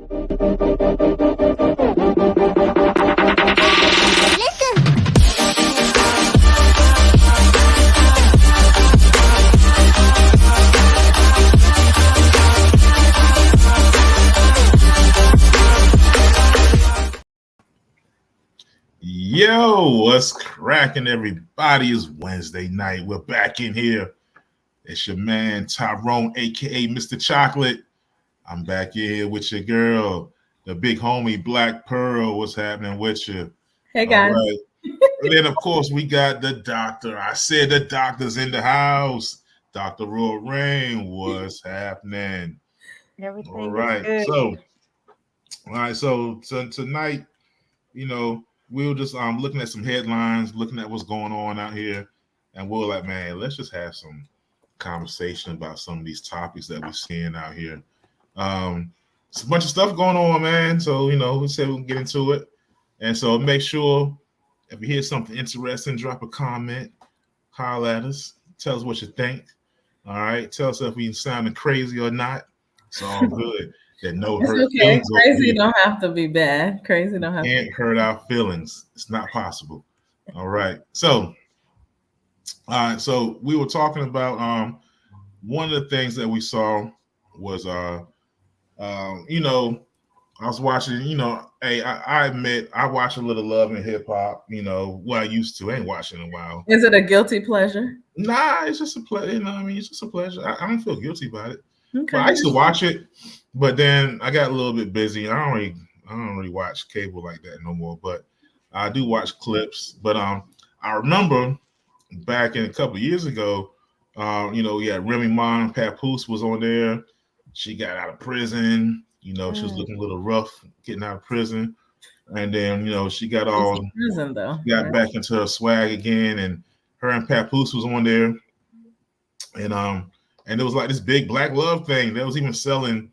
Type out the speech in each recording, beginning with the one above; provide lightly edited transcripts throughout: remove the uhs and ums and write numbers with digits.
Yo, what's cracking, everybody? It's Wednesday night. We're back in here. It's your man Tyrone, aka Mr. Chocolate. I'm back here with your girl, the big homie Black Pearl. What's happening with you? Hey guys. All right. And then of course we got the doctor. I said the doctor's in the house. Dr. Roy Rain, what's happening? Everything All right. is good. So tonight, we were just looking at some headlines, looking at what's going on out here, and we were like, man, let's just have some conversation about some of these topics that we're seeing out here. It's a bunch of stuff going on, man. So we said we can get into it, and so make sure if you hear something interesting, drop a comment, holler at us, tell us what you think. All right, tell us if we sounding crazy or not. It's all good. That no it's hurt okay. feelings. Crazy don't have to be bad. Crazy don't have can't hurt our feelings. It's not possible. All right. So we were talking about one of the things that we saw was I was watching, hey, I admit I watch a little Love and Hip Hop, what I used to. I ain't watching in a while. Is it a guilty pleasure? Nah, it's just a pleasure. It's just a pleasure. I don't feel guilty about it. Okay. But I used to watch it, but then I got a little bit busy. I don't really watch cable like that no more. But I do watch clips. But I remember back in a couple of years ago, Remy Ma and Papoose was on there. She got out of prison. She was looking a little rough getting out of prison, and then she got prison though. Got back into her swag again, and her and Papoose was on there, and it was like this big Black Love thing. They was even selling,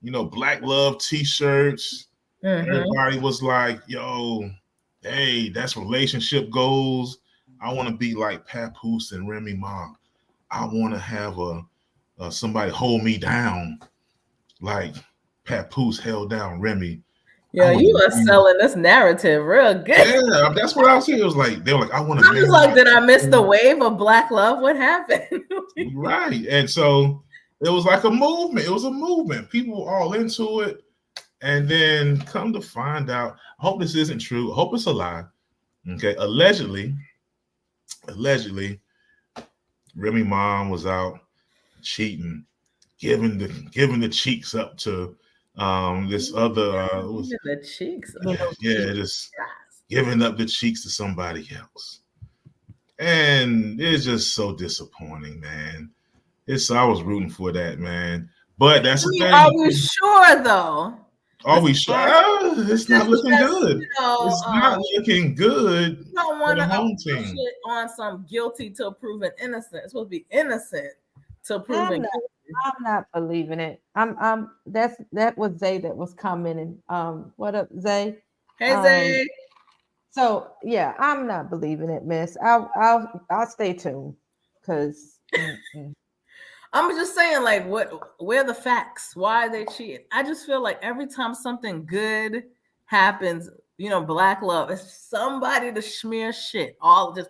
Black Love T-shirts. Mm-hmm. Everybody was like, yo, hey, that's relationship goals. I want to be like Papoose and Remy Ma. I want to have somebody hold me down like Papoose held down Remy. Yeah, you are selling this narrative real good. Yeah, that's what I was saying. It was like, they were like, I want to. I was like, did I miss the wave of Black love? What happened? Right. And so it was like a movement. It was a movement. People were all into it. And then come to find out, I hope this isn't true. I hope it's a lie. Okay. Allegedly, Remy Ma was out cheating, giving the cheeks up to this other the cheeks. Just giving up the cheeks to somebody else. And it's just so disappointing, man. I was rooting for that, man. But that's the thing. Are we sure though? Are we sure? It's not looking good. It's not looking good. You don't want to home team shit on some guilty till proven innocent. It's supposed to be innocent till proven guilty. I'm not believing it. That was Zay that was commenting. What up, Zay? Hey, Zay. So yeah, I'm not believing it, miss. I'll stay tuned because I'm just saying, like, where are the facts? Why are they cheating? I just feel like every time something good happens, Black love, it's somebody to smear shit all over it.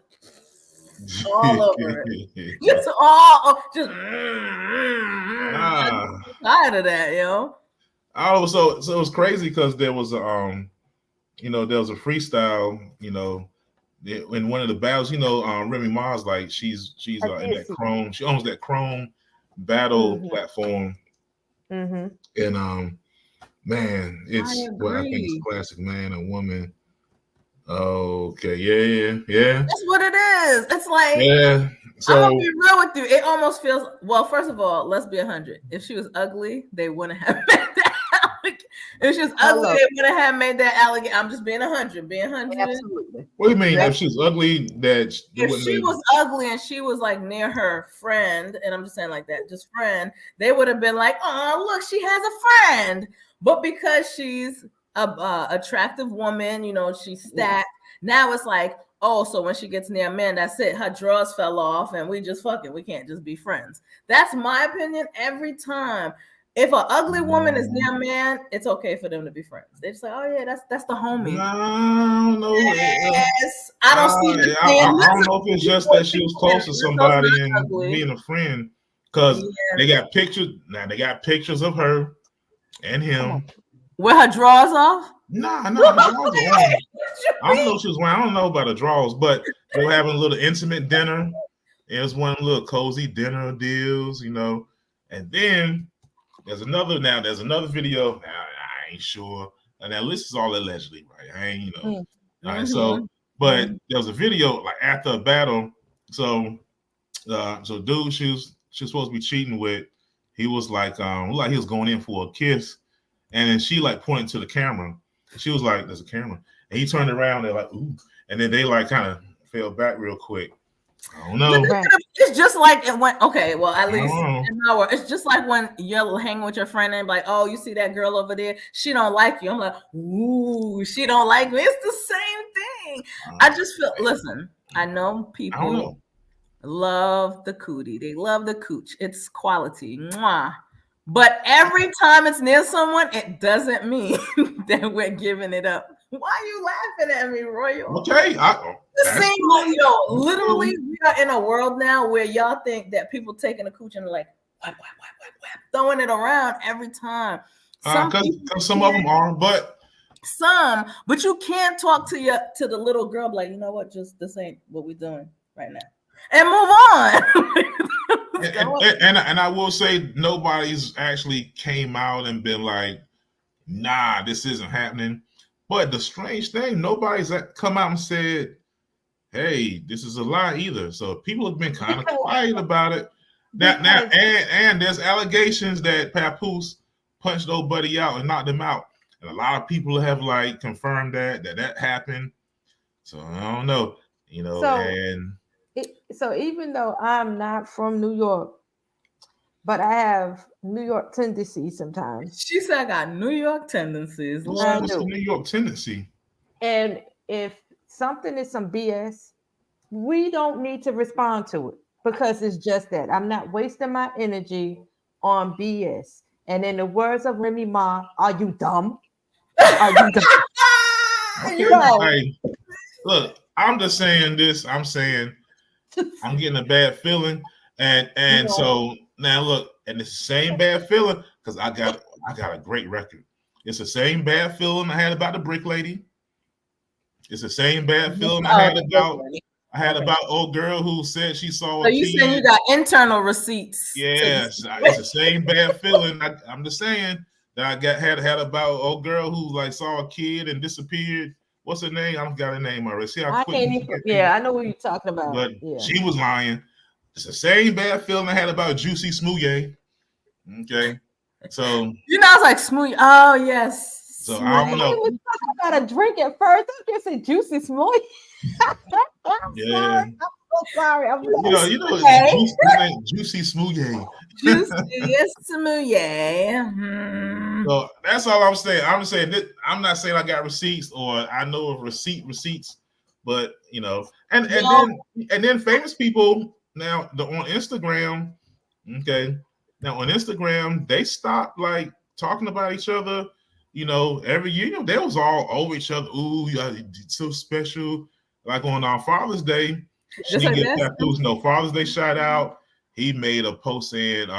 Tired of that, Oh, so it was crazy because there was a there was a freestyle, in one of the battles, Remy Ma's like she's in that Chrome, she owns that Chrome battle platform. Mm-hmm. And man, it's what I think it's classic man and woman. Okay, yeah. That's what it is. It's like, yeah. So I'm gonna be real with you. It almost feels, well, first of all, let's be 100. If she was ugly, they wouldn't have made that. If she was ugly, they wouldn't have made that allegation. I'm just being 100. Absolutely. What do you mean? If she's ugly, if she was ugly and she was like near her friend, and I'm just saying like that, just friend, they would have been like, oh, look, she has a friend. But because she's a attractive woman, she's stacked. Now it's like, oh, so when she gets near a man, that's it. Her drawers fell off and we just fucking, we can't just be friends. That's my opinion every time. If an ugly woman is near a man, it's okay for them to be friends. They just like, oh yeah, that's the homie. No, Yes, I don't see the I don't know if it's just that she was close to somebody and being a friend, because they got pictures. Now they got pictures of her and him with her drawers off. Nah, her drawers were on. I don't know if she was wearing. I don't know about the drawers, but they were having a little intimate dinner. It was one of the little cozy dinner deals, you know. And then there's another video. I ain't sure. And now this is all allegedly, right? I ain't, you know. All right, so but there was a video like after a battle. So dude she was supposed to be cheating with, he was like he was going in for a kiss, and then she like pointed to the camera. She was like, "There's a camera," and he turned around. They're like, "Ooh," and then they like kind of fell back real quick. I don't know. It's just like it went. Okay, well, at least in my world, it's just like when you're hanging with your friend and like, "Oh, you see that girl over there? She don't like you." I'm like, "Ooh, she don't like me." It's the same thing. I just feel. Listen, I know people love the cootie. They love the cooch. It's quality. Mwah. But every time it's near someone, it doesn't mean that we're giving it up. Why are you laughing at me, Royal? Okay. Literally, we are in a world now where y'all think that people taking a cooch and like whap, throwing it around every time. Because some of them are, but you can't talk to the little girl like, you know what, just this ain't what we're doing right now. And move on. and I will say nobody's actually came out and been like, nah, this isn't happening. But the strange thing, nobody's come out and said, hey, this is a lie either. So people have been kind of quiet about it. Now and there's allegations that Papoose punched old buddy out and knocked him out. And a lot of people have like confirmed that happened. So I don't know, you know, So even though I'm not from New York, but I have New York tendencies sometimes. She said I got New York tendencies. What's the New York tendency? And if something is some BS, we don't need to respond to it because it's just that. I'm not wasting my energy on BS. And in the words of Remy Ma, are you dumb? Are you dumb? Okay, look, I'm just saying this. I'm saying I'm getting a bad feeling, and so now look, and it's the same bad feeling because I got a great record. It's the same bad feeling I had about the brick lady. It's the same bad feeling I had about old girl who said she saw. So you saying you got internal receipts? Yes, it's the same bad feeling. I'm just saying that I had about old girl who like saw a kid and disappeared. What's her name? I've got her name already. See how quick. I know what you're talking about. But she was lying. It's the same bad feeling I had about Juicy Smoothie. Okay, so I was like Smoothie. Oh yes. So I don't know. I was talking about a drink at first. I just say Juicy Smoothie. I'm so sorry. I'm Juicy Smoothie. Juicy Smoothie. So that's all I'm saying. I'm saying that I'm not saying I got receipts or I know of receipts, but you know, and then famous people now on Instagram. Okay, now on Instagram they stopped like talking about each other. You know, every year, you know, they was all over each other. Ooh, you're so special. Like on our Father's Day, she didn't get Papoose no Father's Day shout out. He made a post saying,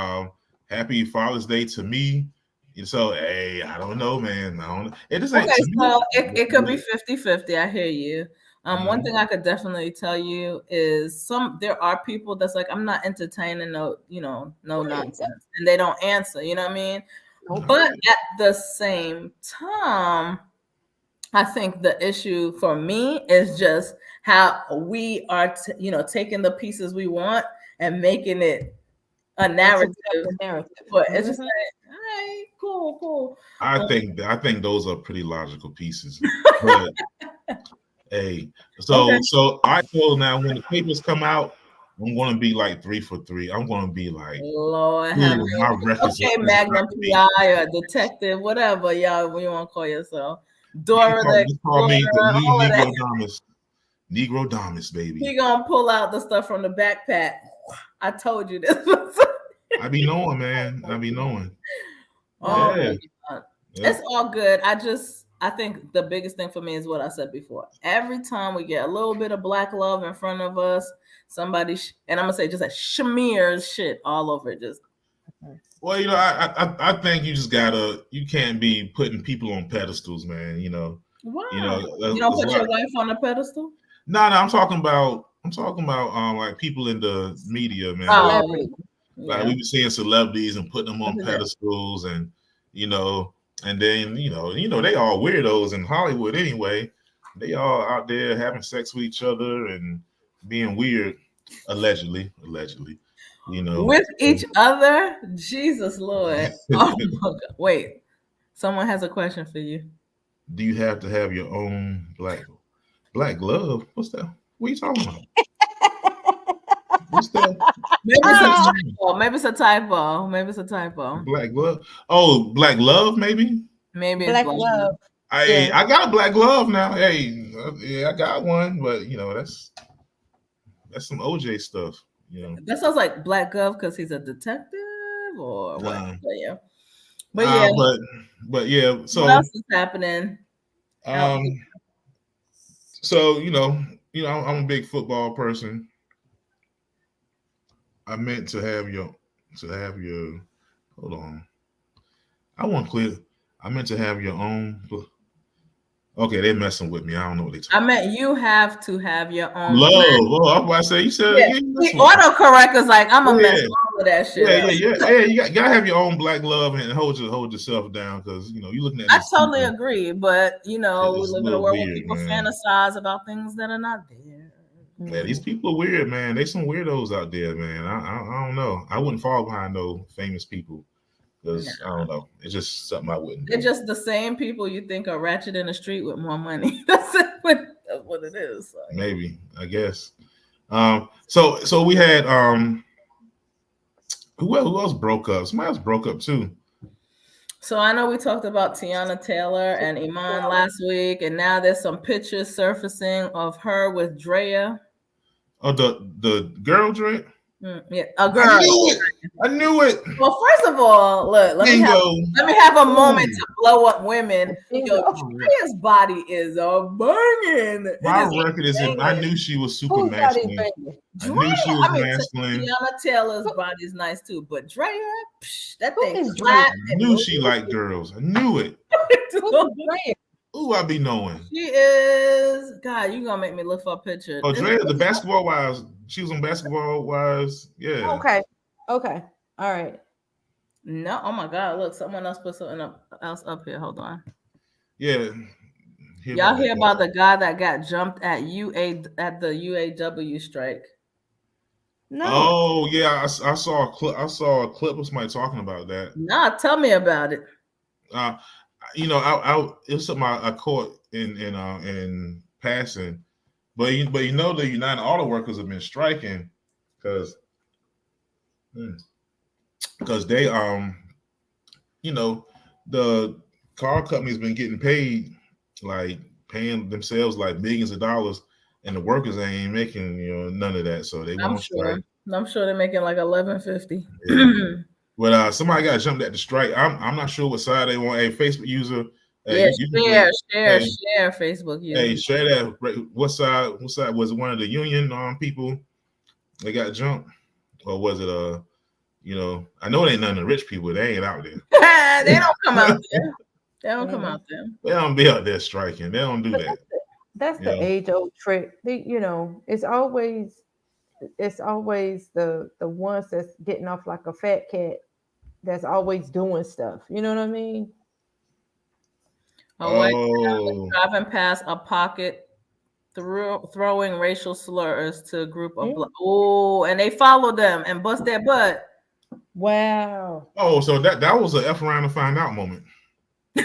"Happy Father's Day to me." And so, hey, I don't know, man. I don't know. It just ain't so it could be 50-50. I hear you. One thing I could definitely tell you is there are people that's like, I'm not entertaining no nonsense, and they don't answer. You know what I mean? But at the same time, I think the issue for me is just how we are, taking the pieces we want and making it a narrative. But it's just like, all right, cool. I think those are pretty logical pieces. But hey, so I know now when the papers come out, I'm going to be like 3 for 3. I'm going to be like, Lord have mercy. Okay, Magnum PI or detective, whatever y'all you want to call yourself. Dora the call me the Negro Damas, baby. He gonna pull out the stuff from the backpack. I told you this. I be knowing, man. I be knowing. Oh Yeah. my God. Yeah. It's all good. I think the biggest thing for me is what I said before. Every time we get a little bit of black love in front of us, somebody, and I'm gonna say just like smears shit all over it. Just Well, I think you can't be putting people on pedestals, man. wow. You don't there's a put your lot. wife on a pedestal? No, I'm talking about like people in the media, man. Celebrity. Like we be seeing celebrities and putting them on pedestals, and and then they all weirdos in Hollywood anyway. They all out there having sex with each other and being weird, allegedly. With each other? Jesus Lord. Oh my God. Wait, someone has a question for you. Do you have to have your own black glove? What's that? What are you talking about? What's that? Maybe it's a typo. Maybe it's a typo. Maybe it's a typo. Black glove? Oh, black glove, maybe? Maybe it's Black black love. I got a black glove now. Hey, yeah, I got one, but that's some OJ stuff. That sounds like Black Gov because he's a detective or what? But yeah. But yeah. So what else is happening? So I'm a big football person. I meant to have your hold on. I want clear. I meant to have your own. Okay, they're messing with me. I don't know what they talking. I meant you have to have your own love. Oh, I was about to say you said yeah. The autocorrect is like I'm a mess all of that shit. Yeah. You gotta have your own black love and hold yourself down because you're looking at. I totally agree, but we live in a world where people man. fantasize about things that are not there. Yeah, these people are weird, man. They some weirdos out there, man. I don't know. I wouldn't fall behind no famous people because I don't know. It's just something I wouldn't. They're just the same people you think are ratchet in the street with more money. That's what it is. So. Maybe, I guess. So we had who else broke up? Somebody else broke up too. So I know we talked about Tiana Taylor and Iman last week, and now there's some pictures surfacing of her with Drea. Oh, the girl Drea? Yeah, a girl. I knew it. Well, first of all, look, let me have a moment to blow up women. Drea's body is a banging. My record is I knew she was super masculine. I knew she was masculine. Tiana Taylor's body is nice too, but Drea, that thing is flat. I knew she liked girls. I knew it. Ooh, I be knowing. She is. God, you gonna make me look for a picture. Oh, Drea, the Basketball Wives. She was on Basketball Wives. Yeah. Okay. All right. No. Oh my God! Look, someone else put something else up here. Hold on. Yeah. Y'all hear about the guy that got jumped at the UAW strike? No. Oh yeah, I saw a clip. I saw a clip of somebody talking about that. Nah, tell me about it. It was something I caught in passing, but the United Auto Workers have been striking because they the car company's been getting paid, like paying themselves like millions of dollars, and the workers ain't making none of that, so they won't strike. I'm sure they're making like $11.50. Yeah. But somebody got jumped at the strike. I'm not sure what side they want. A Facebook user. Share Facebook user. Hey, share that. What side was it? One of the union people they got jumped, or was it I know it ain't none of the rich people. They ain't out there. They don't come out there. They don't come out there. They don't be out there striking. They don't do that. That's the age-old trick. It's always the ones that's getting off like a fat cat that's always doing stuff. You know what I mean? A white man driving past a pocket, throwing racial slurs to a group of and they followed them and bust their butt. Wow. Oh, so that was a F around to find out moment. I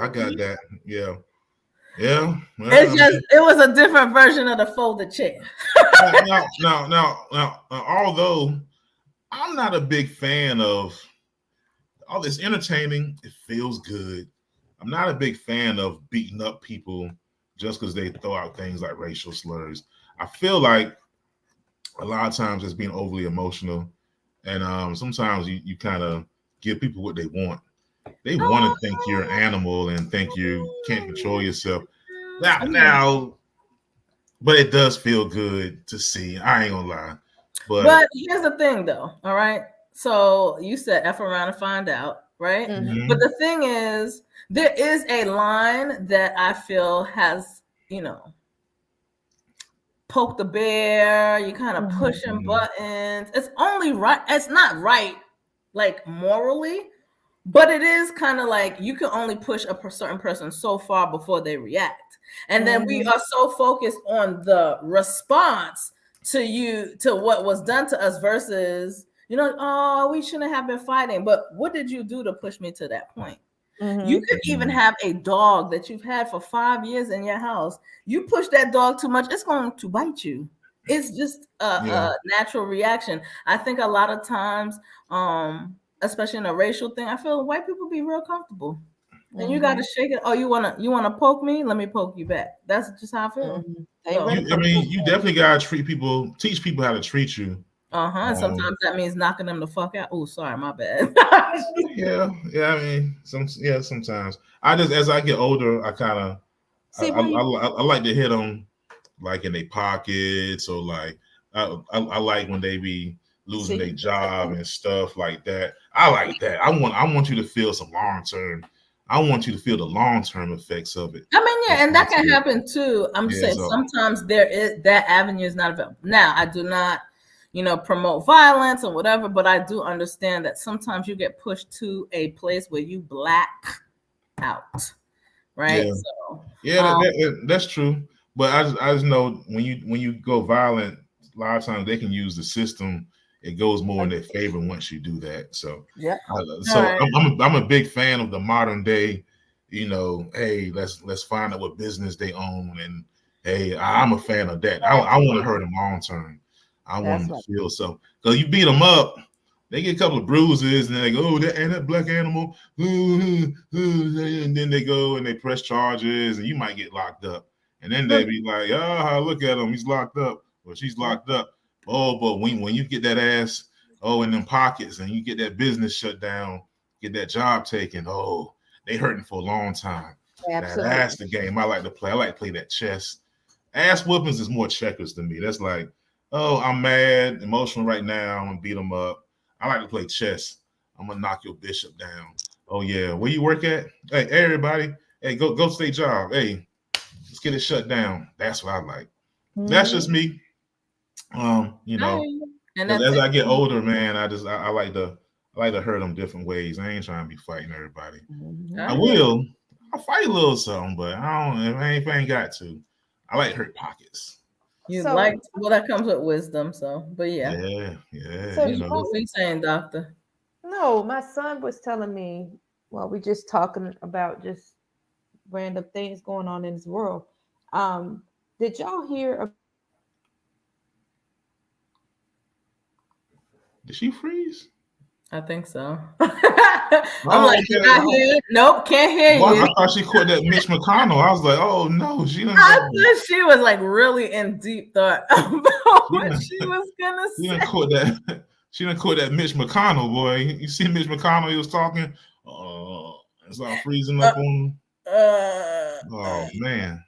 got that. Yeah. Yeah. Well, it was a different version of the folded chair. Now, although I'm not a big fan of all this entertaining, it feels good. I'm not a big fan of beating up people just because they throw out things like racial slurs. I feel like a lot of times it's being overly emotional. and sometimes you kind of give people what they want. They want to think you're an animal and think you can't control yourself. Now, but it does feel good to see. I ain't gonna lie. But here's the thing, though. All right. So you said F around and find out, right? Mhm. But the thing is, there is a line that I feel has, poke the bear. You kind of pushing buttons. It's only right. It's not right, like morally, but it is kind of like you can only push a certain person so far before they react. And then we are so focused on the response to what was done to us versus, oh, we shouldn't have been fighting. But what did you do to push me to that point? You could even have a dog that you've had for 5 years in your house. You push that dog too much, it's going to bite you. It's just a natural reaction. I think a lot of times, especially in a racial thing, I feel white people be real comfortable. And you got to shake it. Oh, you wanna poke me? Let me poke you back. That's just how I feel. You definitely gotta teach people how to treat you. Sometimes that means knocking them the fuck out. Oh, sorry, my bad. yeah. I mean, sometimes. As I get older, I kind of I like to hit them like in their pockets, or like I like when they be losing their job and stuff like that. I like that. I want you to feel some long term. I want you to feel the long term effects of it. I mean, yeah, and that can happen too. I'm saying sometimes there is that avenue is not available. Now, I do not, promote violence or whatever, but I do understand that sometimes you get pushed to a place where you black out, right? That's true. But I just know when you go violent, a lot of times they can use the system. It goes more in their favor once you do that. So I'm a big fan of the modern day. Hey, let's find out what business they own, and hey, I'm a fan of that. I want to hurt them long term. I want them to feel so, because you beat them up, they get a couple of bruises, and they go, oh, that black animal, and then they go and they press charges, and you might get locked up, and then they be like, look at him, he's locked up, or she's locked up. Oh, but when you get that ass, in them pockets, and you get that business shut down, get that job taken, they hurting for a long time. Absolutely. That's the game I like to play. I like to play that chess. Ass whoopings is more checkers to me. That's like, I'm mad, emotional right now, I'm gonna beat them up. I like to play chess. I'm gonna knock your bishop down. Oh yeah, where you work at? Hey, everybody, hey, go to their job. Hey, let's get it shut down. That's what I like. That's just me. And as I get older, man, I like to hurt them different ways. I ain't trying to be fighting everybody. I'll fight a little something, but I don't. If I ain't got to, I like hurt pockets. That comes with wisdom. So, but yeah. So what are you saying, doctor? No, my son was telling me. Well, we just talking about just random things going on in this world. Did y'all hear? Did she freeze? I think so. I'm like, okay. Not here. Nope, can't hear you. I thought she caught that Mitch McConnell. I was like, oh no, she didn't. I thought she was like really in deep thought about what she was gonna say. She didn't caught that Mitch McConnell, boy. You see Mitch McConnell, he was talking. It's all freezing up on him. Oh man.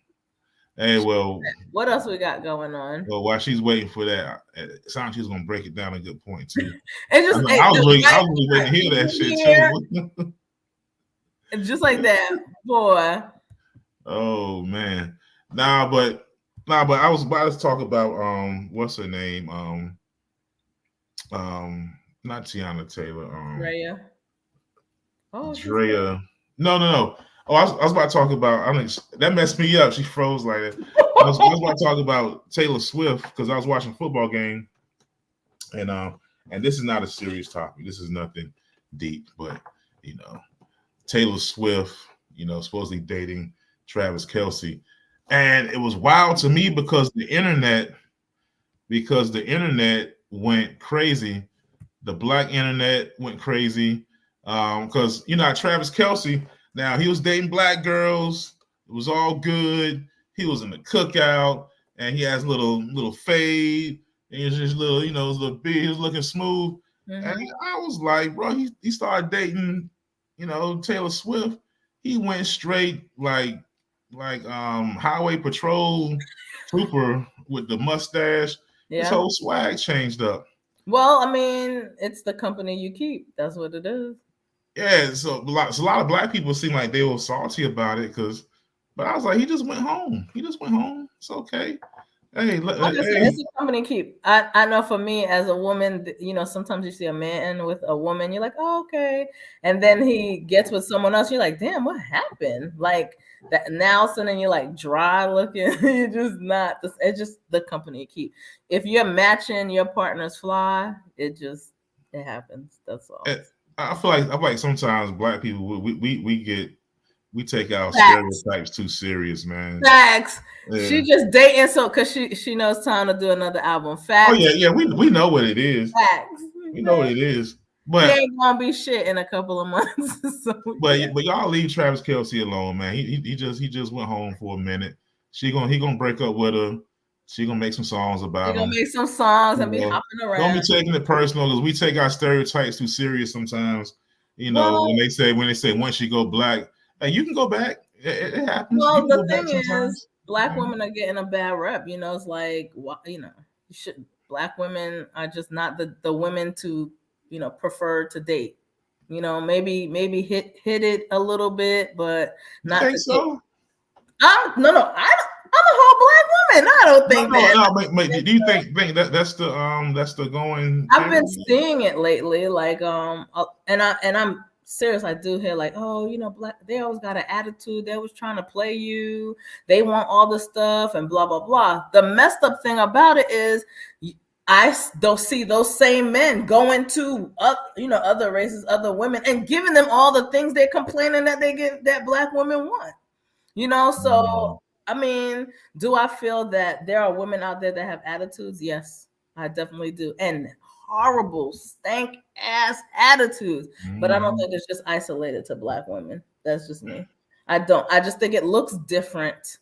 Hey, well, what else we got going on? Well, while she's waiting for that, it sounds like she's gonna break it down a good point too. I was really waiting to hear that shit too. Just like that, boy. Oh man, but I was about to talk about what's her name? Not Tiana Taylor. Drea. Drea. No. Oh, I was about to talk about. That messed me up. She froze like that. I was about to talk about Taylor Swift because I was watching a football game, and this is not a serious topic. This is nothing deep, but Taylor Swift, supposedly dating Travis Kelce, and it was wild to me because the internet went crazy. The black internet went crazy because Travis Kelce. Now he was dating black girls. It was all good. He was in the cookout, and he has little fade. And he was just little, his little beard. He was looking smooth. And I was like, bro, he started dating, Taylor Swift. He went straight like highway patrol trooper with the mustache. His whole swag changed up. Well, I mean, it's the company you keep. That's what it is. Yeah, so a lot of black people seem like they were salty about it but I was like, he just went home. He just went home. It's okay. Hey, it's a company keep. I know for me as a woman, sometimes you see a man with a woman, you're like, oh, okay. And then he gets with someone else, you're like, damn, what happened? Like that now, so then you're like dry looking. You're just not, it's just the company keep. If you're matching your partner's fly, it happens. That's all. I feel like sometimes black people, we take our stereotypes too serious, man. Facts. Yeah. She just dating because she knows time to do another album. Facts. Oh yeah, we know what it is. Facts. We know what it is. But he ain't gonna be shit in a couple of months. but y'all leave Travis Kelce alone, man. He just went home for a minute. He gonna break up with her. She gonna make some songs about him. He gonna make some songs and be hopping around. Don't be taking it personal because we take our stereotypes too serious sometimes. When they say once you go black, hey, you can go back. It happens. Well, the thing is, black women are getting a bad rep. It's like black women are just not the women to prefer to date. Maybe hit it a little bit, but not. You think so? No, I'm a whole black woman. I don't think that. No, do you think that's the going? I've been seeing it lately, like and I'm serious. I do hear like, oh, black, they always got an attitude. They always trying to play you. They want all the stuff and blah blah blah. The messed up thing about it is, I don't see those same men going to other races, other women, and giving them all the things they're complaining that black women want. So. I mean, do I feel that there are women out there that have attitudes? Yes, I definitely do. And horrible, stank ass attitudes. But I don't think it's just isolated to black women. That's just me. I just think it looks different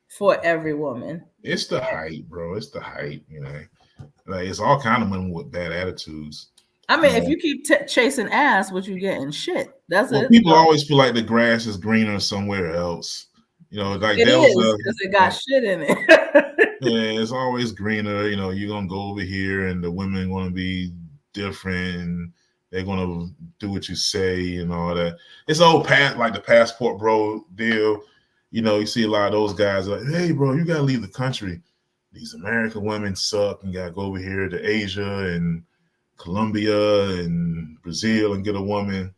for every woman. It's the hype, bro. It's the hype, Like it's all kind of women with bad attitudes. I mean, if you keep chasing ass, what you getting? Shit. That's it. People always feel like the grass is greener somewhere else. Like it is because it got shit in it. Yeah, it's always greener. You're gonna go over here, and the women gonna be different. And they're gonna do what you say and all that. It's old like the passport bro deal. You see a lot of those guys like, hey, bro, you gotta leave the country. These American women suck, and gotta go over here to Asia and Colombia and Brazil and get a woman.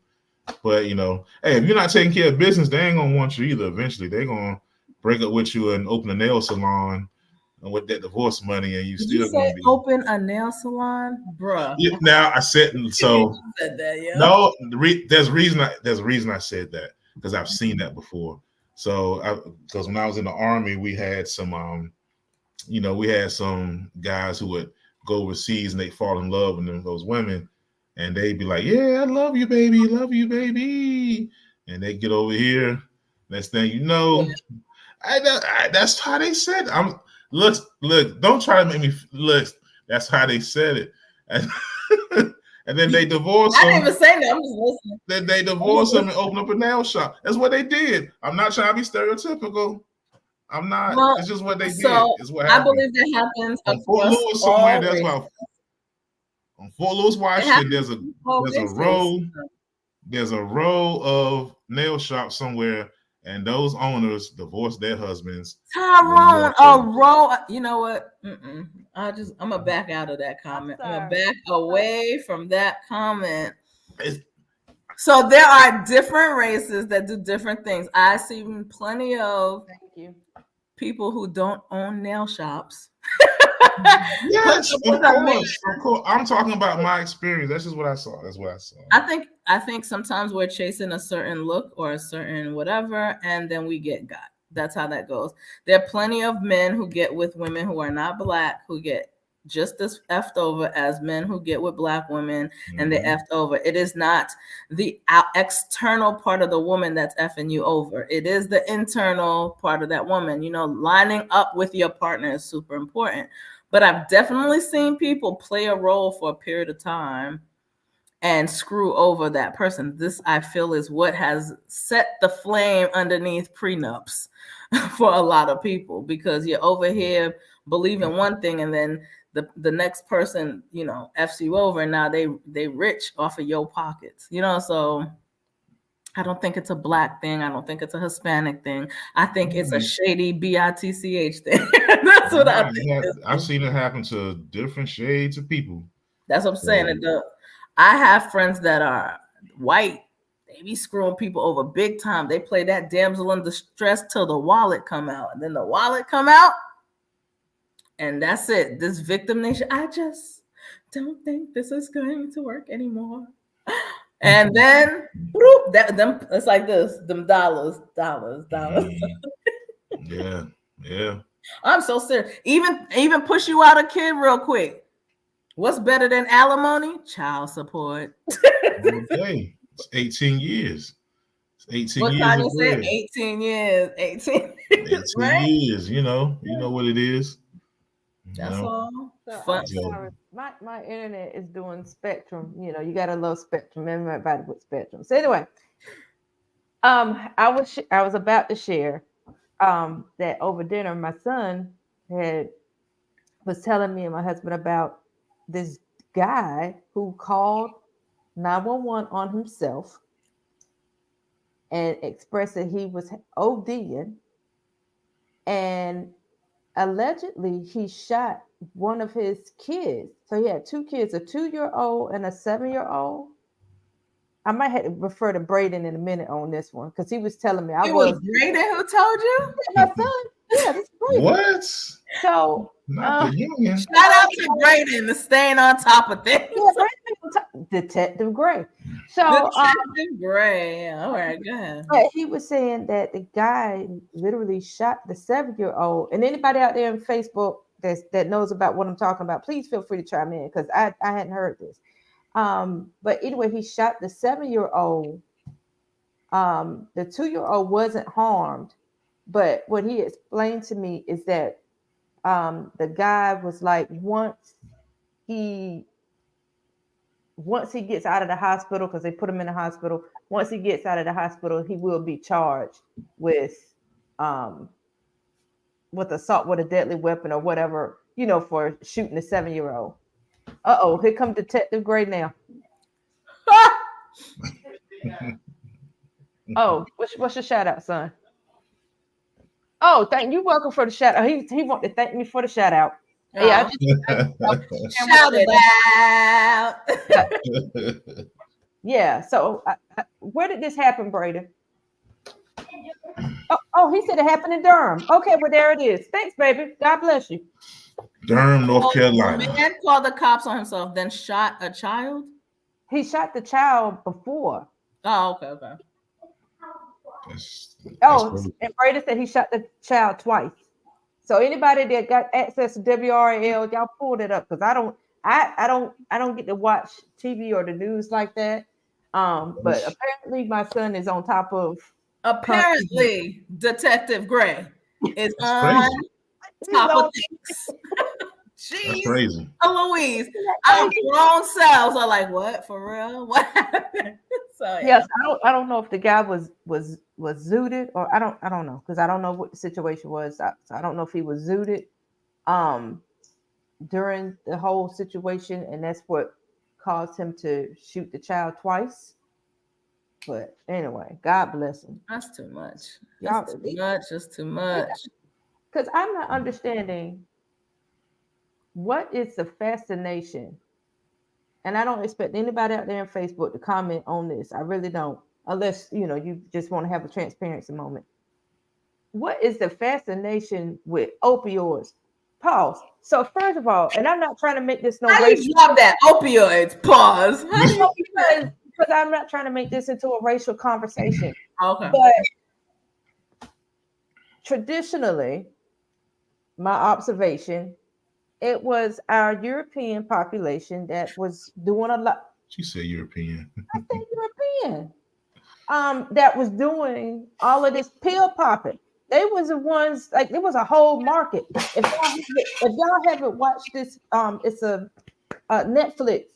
But hey, if you're not taking care of business, they ain't gonna want you either. Eventually, they're gonna break up with you and open a nail salon and with that divorce money, and Did you say open a nail salon, bruh? Yeah, now I said so. You said that, yeah. No, there's a reason I said that because I've seen that before. So, because when I was in the Army, we had some guys who would go overseas and they fall in love with those women. And they'd be like, yeah, I love you, baby. Love you, baby. And they get over here. Next thing you know, that's how they said it. Look, don't try to make me look. That's how they said it. And then they divorce him. I didn't even say that. I'm just listening. Then they divorce him and open up a nail shop. That's what they did. I'm not trying to be stereotypical. I'm not. Well, it's just what they did. It's what happened. I believe that happens on Fort Lewis somewhere. That's about on Fort Lewis, Washington. There's a row of nail shops somewhere, and those owners divorced their husbands. Tyrone, a row. You know what? I'm gonna back out of that comment. I'm gonna back away from that comment. So there are different races that do different things. I see plenty of people who don't own nail shops. Yes, of course. I'm talking about my experience. That's just what I saw. I think sometimes we're chasing a certain look or a certain whatever, and then we get got. That's how that goes. There are plenty of men who get with women who are not black, who get just as effed over as men who get with black women, and they're effed over. It is not the external part of the woman that's effing you over. It is the internal part of that woman. Lining up with your partner is super important. But I've definitely seen people play a role for a period of time and screw over that person. This, I feel, is what has set the flame underneath prenups for a lot of people, because you're over here believing one thing, and then the next person, you know, F's you over, and now they rich off of your pockets, you know. So I don't think it's a Black thing. I don't think it's a Hispanic thing. I think it's a shady BITCH thing. That's what I think. I've seen it happen to different shades of people. That's what I'm saying. I have friends that are white. They be screwing people over big time. They play that damsel in distress till the wallet come out. And then the wallet come out, and that's it. This victim nation, I just don't think this is going to work anymore. And then whoop, them, it's like this, them dollars. Yeah. I'm so serious. Even push you out a kid real quick. What's better than alimony? Child support. Okay. It's 18 years. It's 18 what years. What you say? 18 years. 18 right? Years. You know what it is. That's all. So my internet is doing Spectrum. You know, you got a low Spectrum. Everybody with Spectrum. So anyway, I was about to share that over dinner, my son was telling me and my husband about this guy who called 911 on himself and expressed that he was ODing, and allegedly he shot one of his kids. So he had two kids, a 2-year-old and a 7-year-old. I might have to refer to Braden in a minute on this one, because he was telling me it was Braden who told you? My son. Yeah, this Braden. What? So not the union. Shout out to Braden, staying on top of things. Yeah, Detective Gray. So Detective Gray. All right, go ahead. But he was saying that the guy literally shot the 7-year-old. And anybody out there on Facebook that knows about what I'm talking about, please feel free to chime in, because I hadn't heard this. But anyway, he shot the 7-year-old. The 2-year-old wasn't harmed, but what he explained to me is that the guy was like, once he gets out of the hospital, because they put him in the hospital, once he gets out of the hospital, he will be charged with assault with a deadly weapon or whatever, you know, for shooting a 7-year-old. Here comes Detective Gray now. What's your shout out, son? Thank you. Welcome for the shout out. He wanted to thank me for the shout out. Yeah, shout it out. Yeah. So, where did this happen, Braden? He said it happened in Durham. Okay, well there it is. Thanks, baby. God bless you. Durham, North Carolina. The man called the cops on himself, then shot a child. He shot the child before. Oh, okay. And Braden said he shot the child twice. So anybody that got access to WRAL, y'all pulled it up, because I don't get to watch TV or the news like that. But apparently my son is on top of. Apparently, Detective Gray is on top of things. Jeez, crazy. Louise, our grown selves are like, what, for real? What happened? So yes, I don't know if the guy was zooted, or I don't know, because I don't know what the situation was. I don't know if he was zooted during the whole situation, and that's what caused him to shoot the child twice. But anyway, God bless him. That's too much. That's too much. Because I'm not understanding what is the fascination. And I don't expect anybody out there on Facebook to comment on this. I really don't. Unless, you just want to have a transparency moment. What is the fascination with opioids? Pause. So first of all, and I'm not trying to make this How you love that opioids? Pause. Because I'm not trying to make this into a racial conversation. Okay. But traditionally, my observation, it was our European population that was doing a lot. She said European. I said European. That was doing all of this pill popping. They was the ones, like, there was a whole market. If y'all haven't watched this, it's a Netflix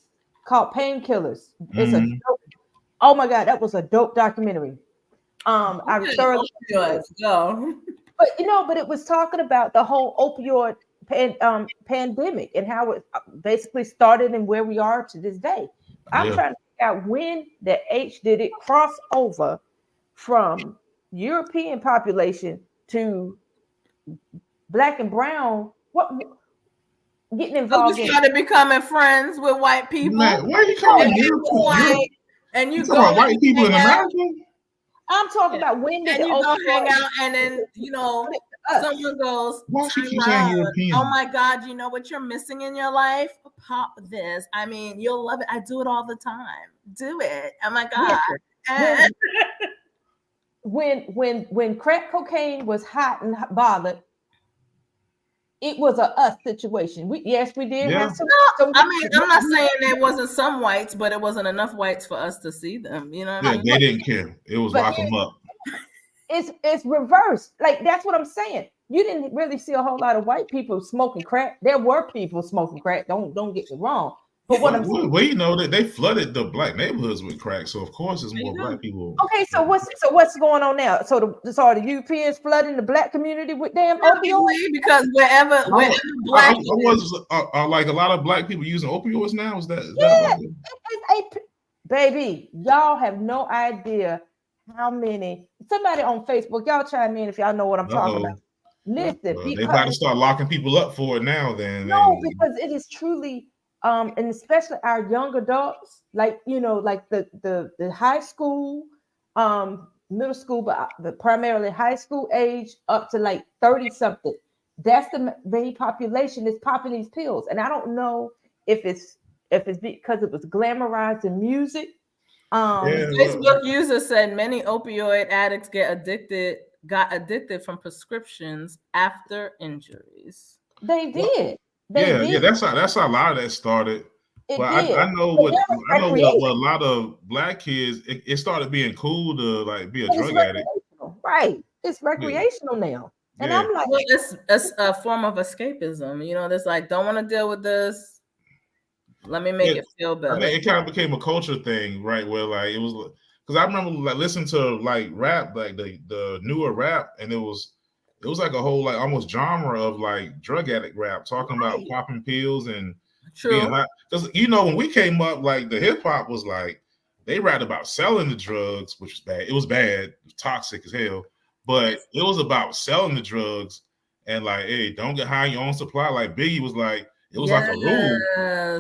called Painkillers. It's a Mhm. oh my god, that was a dope documentary. I thoroughly enjoyed it. Go. But it was talking about the whole opioid pandemic and how it basically started and where we are to this day. I'm Yeah. trying to figure out when the H did it cross over from European population to black and brown. What getting So involved you in? started becoming friends with white people. Man, where are you calling And you Europe? was like, and You you talking go about white and people hang in out, America? I'm talking about when did and the you go hang opioid out, and then someone goes, Why she keep saying Tyrone, oh European? my God, you know what you're missing in your life? Pop this. I mean, you'll love it. I do it all the time. Do it. Oh my God. Listen, when crack cocaine was hot and bothered, it was a us situation. We did have some. I mean, I'm not saying there wasn't some whites, but it wasn't enough whites for us to see them. You know what I mean? They didn't care. It was lock them up. It's reversed. Like that's what I'm saying. You didn't really see a whole lot of white people smoking crack. There were people smoking crack. Don't get me wrong. But what I'm saying, we know that they flooded the black neighborhoods with crack, so of course there's more black people. Okay, so what's going on now? So are the Europeans flooding the black community with damn opioids? Because wherever black I was like a lot of black people using opioids now. Is that baby? Y'all have no idea how many. Somebody on Facebook, y'all chime in if y'all know what I'm talking about. Listen, they about to start locking people up for it now. Then because it is truly. And especially our young adults, like like the high school, middle school, but primarily high school age up to like 30 something. That's the main population is popping these pills, and I don't know if it's because it was glamorized in music. Facebook users said many opioid addicts got addicted from prescriptions after injuries. They did. That's how a lot of that started. I know what a lot of black kids. It started being cool to like be a drug addict. Right, it's recreational now, and I'm like, it's a form of escapism. There's like, don't want to deal with this. Let me make it feel better. I think it kind of became a culture thing, right? Where like it was because I remember like listening to like rap, like the newer rap, and it was like a whole like almost genre of like drug addict rap, talking about popping pills and being high. Because when we came up, like the hip hop was like they rapped about selling the drugs, which was bad. It was bad, it was toxic as hell. But it was about selling the drugs and like, hey, don't get high on your own supply. Like Biggie was like, it was like a rule.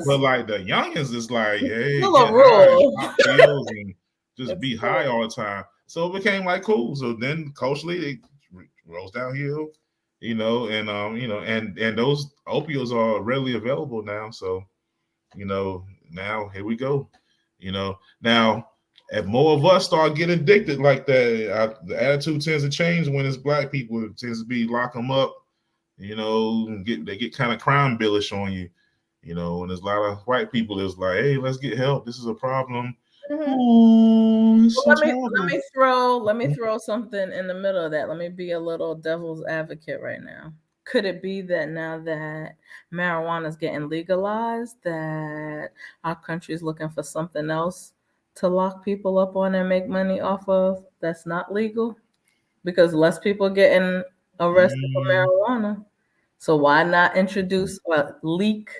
But like the youngins is like, hey, get high, pop pills and just be high all the time. So it became like cool. So then culturally they rose downhill, and and those opioids are readily available now. So, now here we go. Now if more of us start getting addicted like that, the attitude tends to change when it's black people. It tends to be lock them up, they get kind of crime billish on you, and there's a lot of white people that's like, hey, let's get help. This is a problem. Let me throw something in the middle of that. Let me be a little devil's advocate right now. Could it be that now that marijuana is getting legalized, that our country is looking for something else to lock people up on and make money off of that's not legal? Because less people getting arrested for marijuana. So why not leak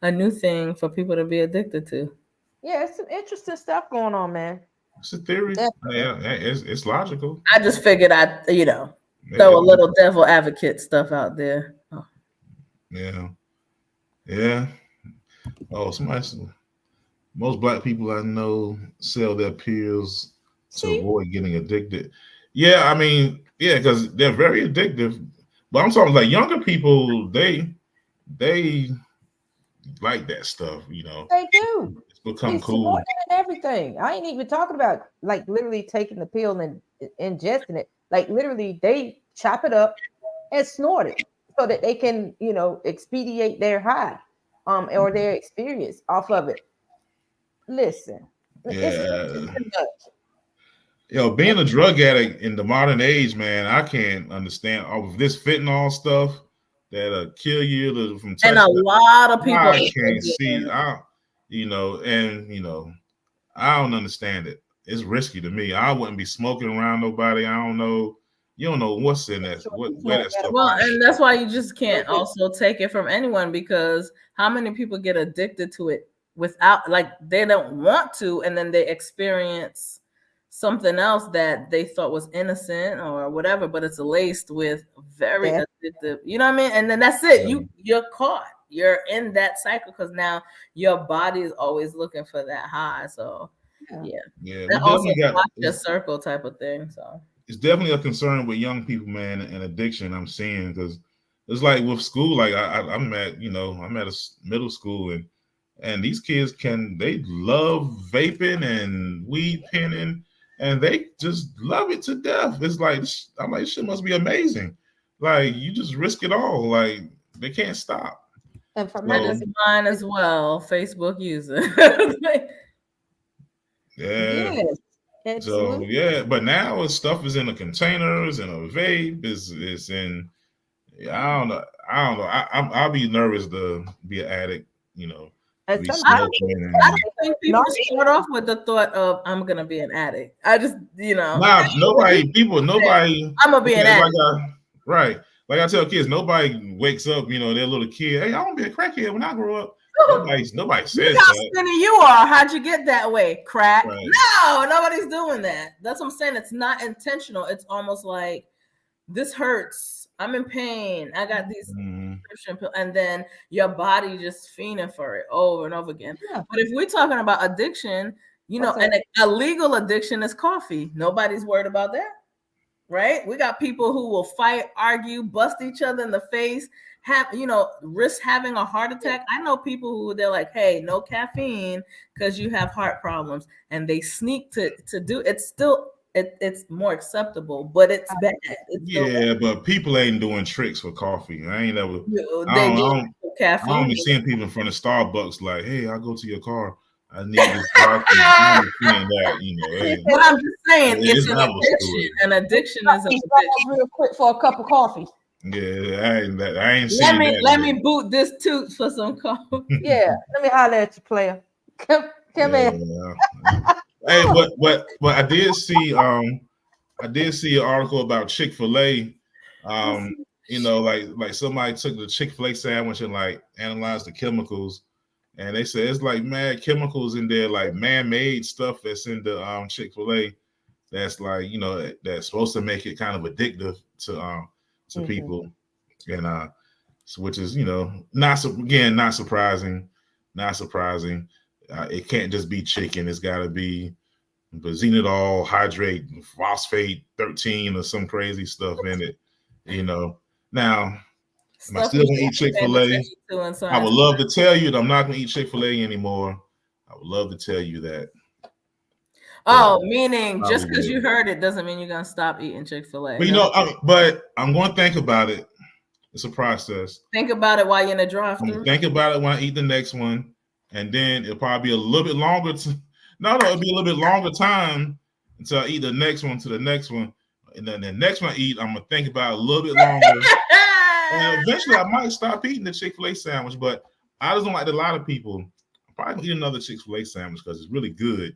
a new thing for people to be addicted to? Yeah, it's some interesting stuff going on, man. It's a theory. Yeah, it's logical. I just figured I'd, throw a little devil advocate stuff out there. Oh. Yeah. Oh, most black people I know sell their pills to avoid getting addicted. Yeah, I mean, because they're very addictive. But I'm talking like younger people, they like that stuff, They do. It's become cool. And everything. I ain't even talking about like literally taking the pill and ingesting it. Like literally, they chop it up and snort it so that they can, expedite their high, or their experience off of it. Listen, being a drug addict in the modern age, man, I can't understand all of this fentanyl stuff that'll kill you from touching. And a lot of people I can't see. and I don't understand it. It's risky to me. I wouldn't be smoking around nobody. I don't know. You don't know what's in that, where that stuff. Well, and that's why you just can't also take it from anyone, because how many people get addicted to it without, like, they don't want to, and then they experience something else that they thought was innocent or whatever, but it's laced with very addictive. You know what I mean? And then that's it. You're caught. You're in that cycle because now your body is always looking for that high. So yeah, that also got a circle type of thing. So it's definitely a concern with young people, man, and addiction. I'm seeing, because it's like with school. Like I'm at a middle school, and these kids they love vaping and weed penning, and they just love it to death. It's like, I'm like, shit must be amazing. Like, you just risk it all. Like, they can't stop. And for mine as well, Facebook user. Yeah. Yes, so but now stuff is in the containers, and a vape is in. I don't know. I'll be nervous to be an addict. I don't think people start off with the thought of, I'm gonna be an addict. I just nobody. I'm gonna be an addict. Right. Like I tell kids, nobody wakes up, they're a little kid. Hey, I want to be a crackhead when I grow up. Nobody says how skinny you are. How'd you get that way? Crack? Right. No, nobody's doing that. That's what I'm saying. It's not intentional. It's almost like, this hurts. I'm in pain. I got these prescription pills, and then your body just fiending for it over and over again. Yeah. But if we're talking about addiction, and a legal addiction is coffee. Nobody's worried about that. Right? We got people who will fight, argue, bust each other in the face, risk having a heart attack. I know people who they're like, hey, no caffeine because you have heart problems, and they sneak to do it's still it's more acceptable, but it's bad. It's but people ain't doing tricks for coffee. I ain't never. I don't be seeing people in front of Starbucks like, hey, I'll go to your car. I need this coffee. I'm seeing that, Hey, but I'm just saying, it's an addiction. An addiction is an addiction. Real quick for a cup of coffee. Yeah, I ain't seen that. Let me boot this toot for some coffee. Yeah, let me holler at you, player. Come in. Hey, but I did see an article about Chick-fil-A. Like somebody took the Chick-fil-A sandwich and like analyzed the chemicals. And they said it's like mad chemicals in there, like man-made stuff that's in the Chick-fil-A. That's like, that's supposed to make it kind of addictive to people, and which is not surprising. It can't just be chicken. It's got to be benzenidol, hydrate, phosphate 13 or some crazy stuff in it. Now. Am I still gonna eat Chick-fil-A? I would love to tell you that I'm not gonna eat Chick-fil-A anymore. I would love to tell you that. Oh, meaning just because you heard it doesn't mean you're gonna stop eating Chick-fil-A. But but I'm gonna think about it. It's a process. Think about it while you're in the drive-thru. Think about it when I eat the next one, and then it'll probably be a little bit longer. It'll be a little bit longer time until I eat the next one to the next one, and then the next one I eat, I'm gonna think about it a little bit longer. And eventually, I might stop eating the Chick-fil-A sandwich, but I just don't like a lot of people. I'm probably gonna eat another Chick-fil-A sandwich because it's really good.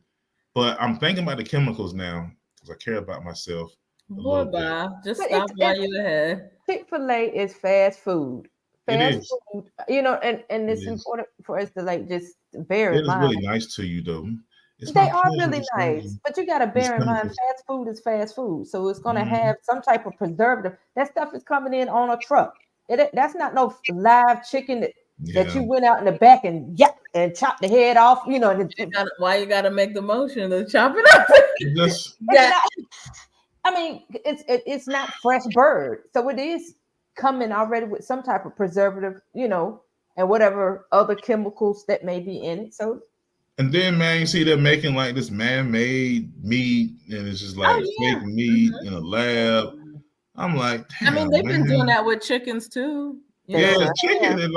But I'm thinking about the chemicals now because I care about myself. Boy, Bob, just stop while you're ahead. Chick-fil-A is fast food. Fast food, and it's important for us to just bear in mind. It's really nice to you, though. They are really nice, but you got to bear in mind, fast food is fast food. So it's going to have some type of preservative. That stuff is coming in on a truck. That's not no live chicken that you went out in the back and chopped the head off. Why you got to make the motion to chop it up? It's not fresh bird. So it is coming already with some type of preservative, and whatever other chemicals that may be in it. So. And then, man, you see they're making like this man-made meat, and it's just like fake meat in a lab. I'm like, damn, they've been doing that with chickens too. Chicken is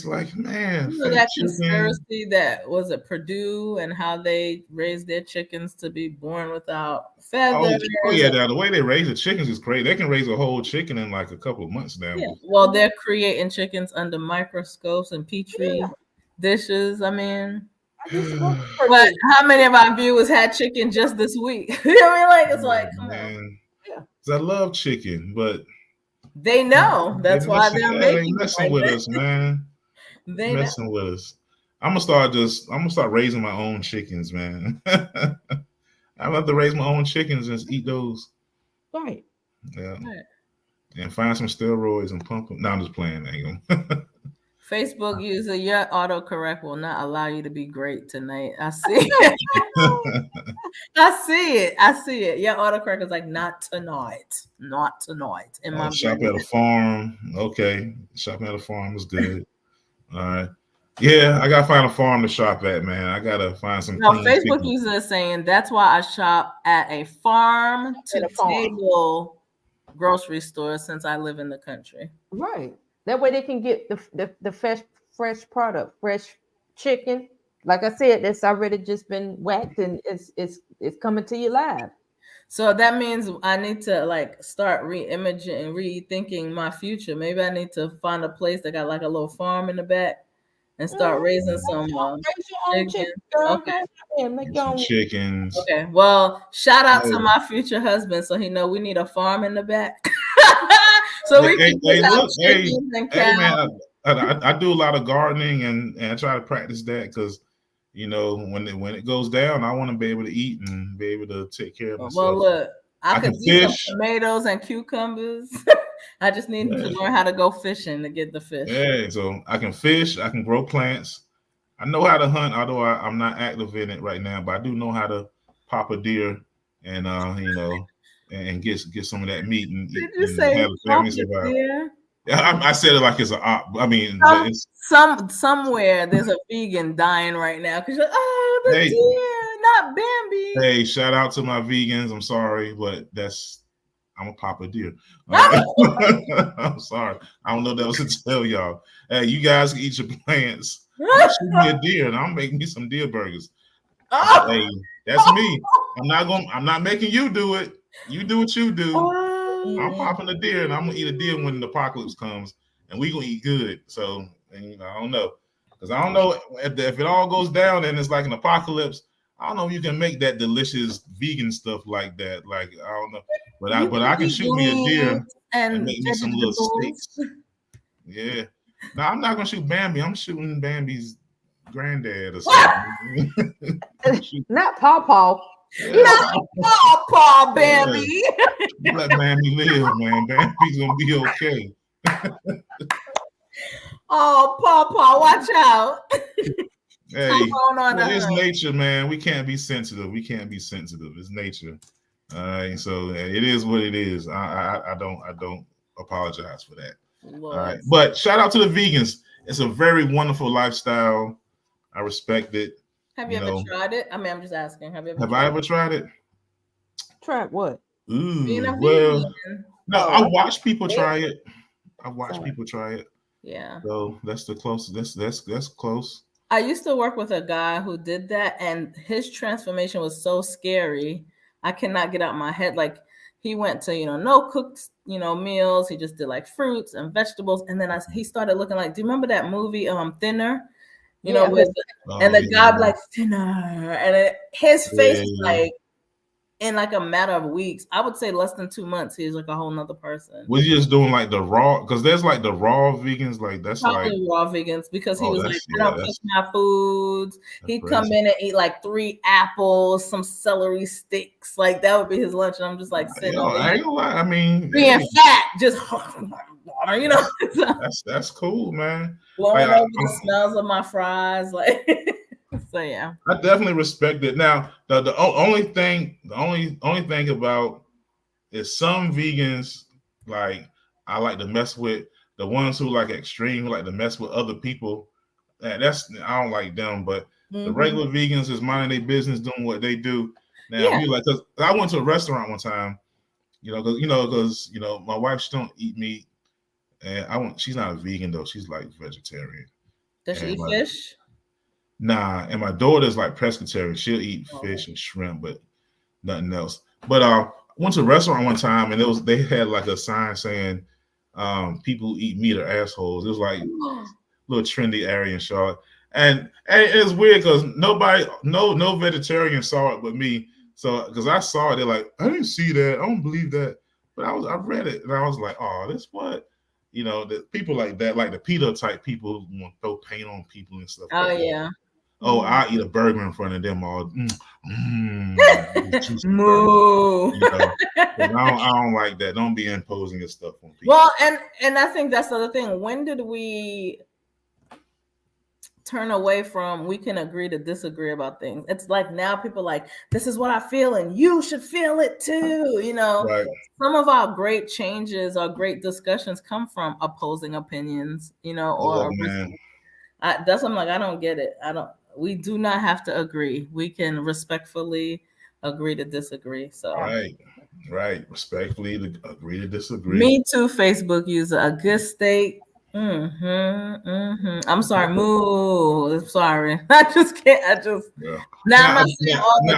like, man. That conspiracy that was at Purdue and how they raised their chickens to be born without feathers. The way they raise the chickens is crazy. They can raise a whole chicken in like a couple of months now. Yeah. Well, they're creating chickens under microscopes and petri dishes. I mean, but But how many of our viewers had chicken just this week? You know what I mean? Like, it's like, come on. Man, Yeah. 'cause I love chicken, but They know. That's why they're they making it messing like with that. us, man. They know. Messing with us. I'm gonna start raising my own chickens, man. I'm have to raise my own chickens and eat those. Right. Yeah. Right. And find some steroids and pump them. No, I'm just playing. Ain't gonna. Facebook user, your autocorrect will not allow you to be great tonight. I see it. I see it. I see it. Your autocorrect is like, not tonight. Not tonight. In my Shop brain. at a farm. Okay. Shopping at a farm is good. All right. Yeah, I gotta find a farm to shop at, man. I gotta find some No, clean Facebook chicken. user is saying that's why I shop at a farm to table grocery store since I live in the country. Right. That way they can get the fresh product, fresh chicken. Like I said, that's already just been whacked and it's coming to you live. So that means I need to like start re-imaging and rethinking my future. Maybe I need to find a place that got like a little farm in the back and start raising some Raise your own chicken. chicken, girl. Okay. Go ahead and make your Some own. chickens. Okay. Well, shout out to Hey. my future husband, so he know we need a farm in the back, so we can Hey, have look, chickens and hey, cows. man, I do a lot of gardening and I try to practice that because when it goes down, I want to be able to eat and be able to take care of myself. Well, look, I can could do some fish. tomatoes and cucumbers. I just need to learn how to go fishing to get the fish. Yeah, so I can fish, I can grow plants. I know how to hunt, although I'm not active in it right now, but I do know how to pop a deer and and get some of that meat and Did you and say have a family pop survive. it there? Yeah, I said it like it's an op. I mean, but it's Somewhere there's a vegan dying right now because you're like, oh, the Hey. deer, not Bambi. hey, shout out to my vegans. I'm sorry, but I'm a pop a deer. All right. I'm sorry. I don't know what else to tell y'all. Hey, you guys can eat your plants. Shoot me a deer and I'll make me some deer burgers. Oh. Hey, that's me. I'm not making you do it. You do what you do. I'm popping a deer and I'm gonna eat a deer when the apocalypse comes, and we gonna eat good. So, I don't know, because I don't know if it all goes down and it's like an apocalypse. I don't know if you can make that delicious vegan stuff like that. Like, I don't know, but I can shoot me a deer and make me some little steaks. Yeah. No, I'm not gonna shoot Bambi. I'm shooting Bambi's granddad or something. Not Paw. Yeah. Not Paw Bambi. Let Bambi live, man. Bambi's gonna be okay. Oh, Paw, watch out. Hey, it's nature, man. We can't be sensitive. It's nature. All right, so it is what it is. I don't apologize for that. Lord. All right, but shout out to the vegans. It's a very wonderful lifestyle. I respect it. Have you ever tried it? I mean, I'm just asking. Have I ever tried it? Tried what? Being a Well, vegan. no, I watch people try it. Yeah. So that's the closest. That's close. I used to work with a guy who did that, and his transformation was so scary. I cannot get out my head. Like, he went to, no cooked, meals. He just did like fruits and vegetables. And then he started looking like, do you remember that movie, Thinner? And the guy like Thinner, and his face is like, in like a matter of weeks, I would say less than 2 months, he's like a whole nother person. Was he just doing like the raw? Because there's like the raw vegans, like that's probably like raw vegans, because he was like, I don't touch my foods. He'd come in and eat like 3 apples, some celery sticks, like that would be his lunch. And I'm just like sitting I ain't gonna lie. I mean, being fat, just that's cool, man. Blowing over the smells of my fries, like. So yeah, I definitely respect it. Now, the only thing about is some vegans, like, I like to mess with the ones who like extreme, who like to mess with other people. I don't like them, but the regular vegans is minding their business, doing what they do. Now, because I went to a restaurant one time, because my wife, she don't eat meat, and she's not a vegan though. She's like vegetarian. Does she eat fish? Nah, and my daughter's like pescatarian. She'll eat fish and shrimp, but nothing else. But I went to a restaurant one time, and they had like a sign saying, people who eat meat are assholes. It was like a little trendy Aryan Charlotte. And it's weird because nobody, no vegetarian saw it but me. So because I saw it, they're like, I didn't see that. I don't believe that. But I read it and I was like, oh, this what, the people like that, like the PETA type people who want to throw paint on people and stuff. Oh like yeah. That. Oh, I eat a burger in front of them all. Moo. I don't like that. Don't be imposing your stuff on people. Well, and I think that's the other thing. When did we turn away from we can agree to disagree about things? It's like now people like, this is what I feel and you should feel it too. Right. Some of our great changes or great discussions come from opposing opinions, man. That's what I'm like, I don't get it. We do not have to agree. We can respectfully agree to disagree. So right. Respectfully to agree to disagree. Me too, Facebook user. A good state. I'm sorry, moo. I'm sorry. I just can't. Yeah. Now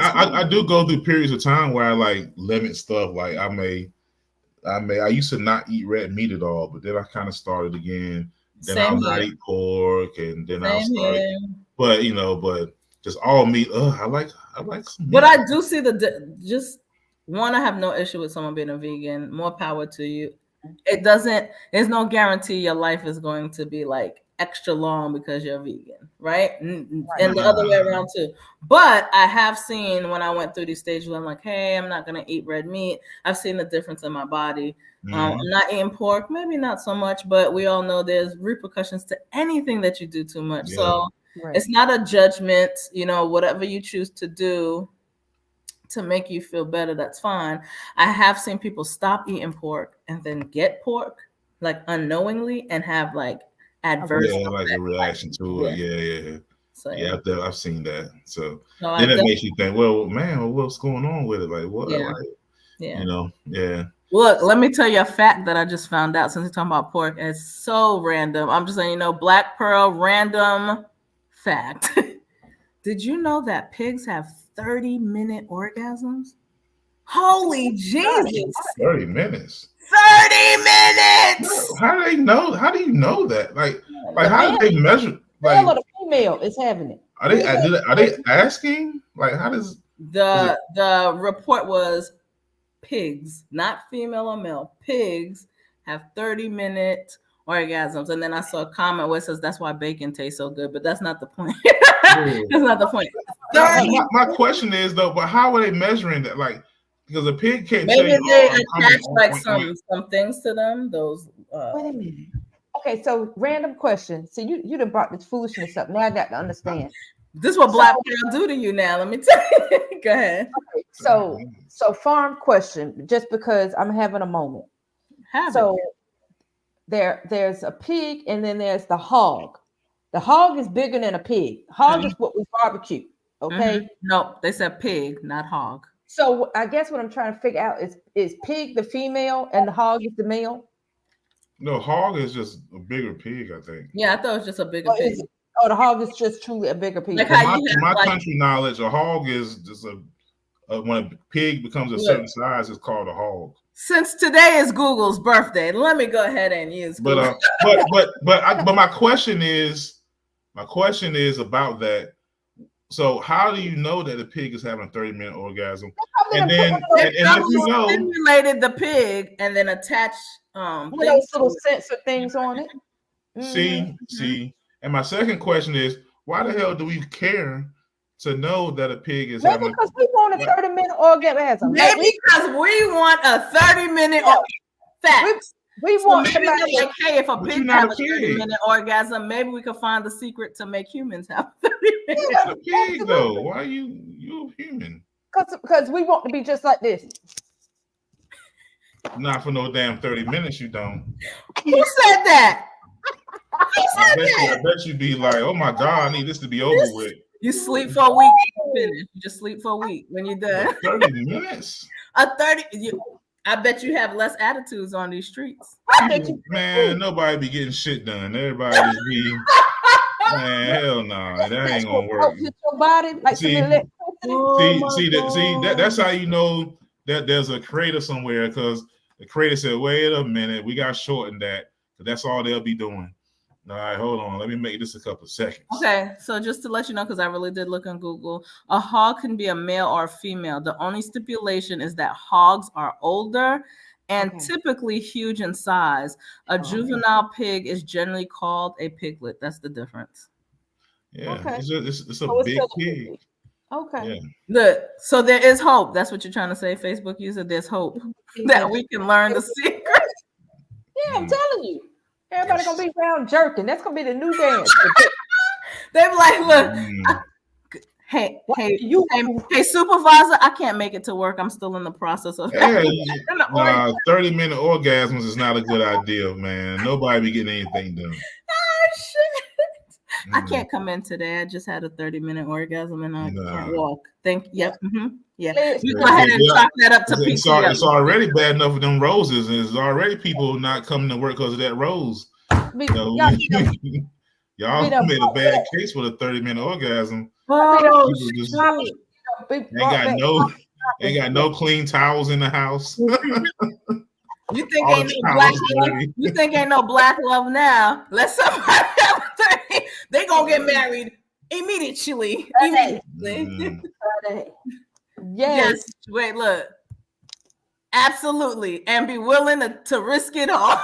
I do go through periods of time where I like limit stuff. Like I used to not eat red meat at all, but then I kind of started again. Then I'll not eat pork, and then I'll start. But but just all meat. I like some meat. But I do see I have no issue with someone being a vegan. More power to you. There's no guarantee your life is going to be like extra long because you're vegan, right? And the other way around too. But I have seen when I went through these stages where I'm like, hey, I'm not going to eat red meat. I've seen the difference in my body. I'm not eating pork, maybe not so much, but we all know there's repercussions to anything that you do too much. Yeah. So it's not a judgment, whatever you choose to do to make you feel better, that's fine. I have seen people stop eating pork and then get pork like unknowingly and have like adverse like a reaction to it. Yeah. So I've seen that. So then it makes you think, well, man, what's going on with it? Like what? Look, let me tell you a fact that I just found out since we're talking about pork. And it's so random. I'm just saying, Black Pearl random fact. Did you know that pigs have 30-minute orgasms? Holy Jesus. 30 minutes. 30 minutes. How do they know? How do you know that? Like how do they measure? Like the female is having it. Are they asking? Like how does the report was pigs, not female or male, pigs have 30-minute orgasms. And then I saw a comment where it says that's why bacon tastes so good, but that's not the point. That's not the point. My question is though, but how are they measuring that? Like, because a pig can't. Maybe they attach like some things to them. Those. Wait a minute. Okay, so random question. So you done brought this foolishness up. Now I got to understand. This is what Black Pearl do to you now. Let me tell you. Go ahead. Okay, so farm question, just because I'm having a moment. There's a pig and then there's the hog. The hog is bigger than a pig. Hog is what we barbecue. Okay. No, they said pig, not hog. So I guess what I'm trying to figure out is pig the female and the hog is the male? No, hog is just a bigger pig, I think. Yeah, I thought it was just a bigger pig. The hog is just truly a bigger pig. Like my country knowledge, a hog is just when a pig becomes a certain size, it's called a hog. Since today is Google's birthday, let me go ahead and use Google. But my question is about that. So how do you know that a pig is having a 30-minute orgasm? And if you know, stimulated the pig and then attach those little sensor things on it. See. And my second question is, why the hell do we care to know that a pig is having? Because we want a 30-minute orgasm. Maybe because we want a 30-minute fact. We want somebody like, hey, if a pig has a 30-minute orgasm, maybe we can find the secret to make humans have 30 minutes. Yeah, a pig though. Why are you human? Because we want to be just like this. Not for no damn 30 minutes, you don't. Who said that? I bet you be like, oh my God, I need this to be over with. You sleep for a week, you finish. You just sleep for a week when you're done. 30 minutes? I bet you have less attitudes on these streets. Man, nobody be getting shit done. Everybody just be, man, hell no, that ain't gonna work. Your body, like that's how you know that there's a creator somewhere, because the creator said, wait a minute, we got to shorten that, because that's all they'll be doing. All right, hold on. Let me make this a couple of seconds. Okay, so just to let you know, because I really did look on Google, a hog can be a male or a female. The only stipulation is that hogs are older and typically huge in size. A juvenile pig is generally called a piglet. That's the difference. Yeah, Okay. it's a big pig. Okay. Yeah. Look, so there is hope. That's what you're trying to say, Facebook user. There's hope that we can learn the secret. Yeah, I'm telling you. Everybody gonna be around jerking. That's gonna be the new dance. They be like, look, hey, supervisor, I can't make it to work. I'm still in the process of 30-minute orgasms is not a good idea, man. Nobody be getting anything done. Oh shit. I can't come in today. I just had a 30-minute orgasm and I can't walk. Yeah. Yeah. You go ahead and chalk that up to PTO. It's already bad enough with them roses, and there's already people not coming to work because of that rose. Y'all made a bad case with a 30-minute orgasm. Ain't got no clean towels in the house. You think ain't no black love now? Let somebody have 30. They gonna get married immediately. Yes. Wait, look. Absolutely, and be willing to risk it all.